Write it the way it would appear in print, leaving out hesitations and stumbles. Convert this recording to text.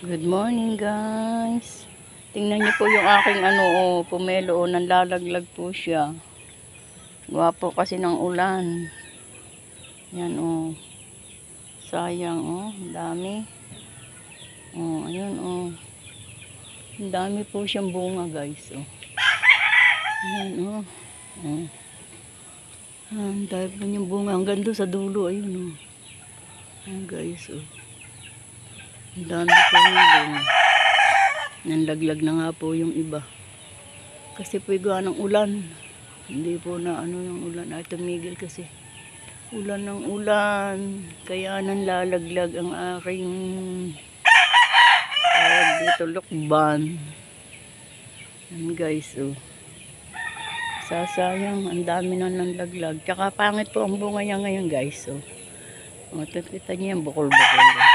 Good morning guys. Tingnan niyo po yung aking pomelo nanlalaglag po siya. Gwapo kasi ng ulan. Yan sayang ang dami. Ayun ang dami po siyang bunga guys Ayan ang dami po niyang bunga hanggang doon sa dulo ayun Ayan guys ang dami po niyang bunga. Nanlaglag na nga po yung iba. Kasi po gawa ng ulan. Hindi po na yung ulan ay tumigil kasi. Ulan ng ulan. Kaya nanlalaglag ang aking dito lukban. Yan guys Sasayang. Ang dami na nanlaglag. Tsaka pangit po ang bunga niya ngayon guys kita niyo yan bukol-bukol.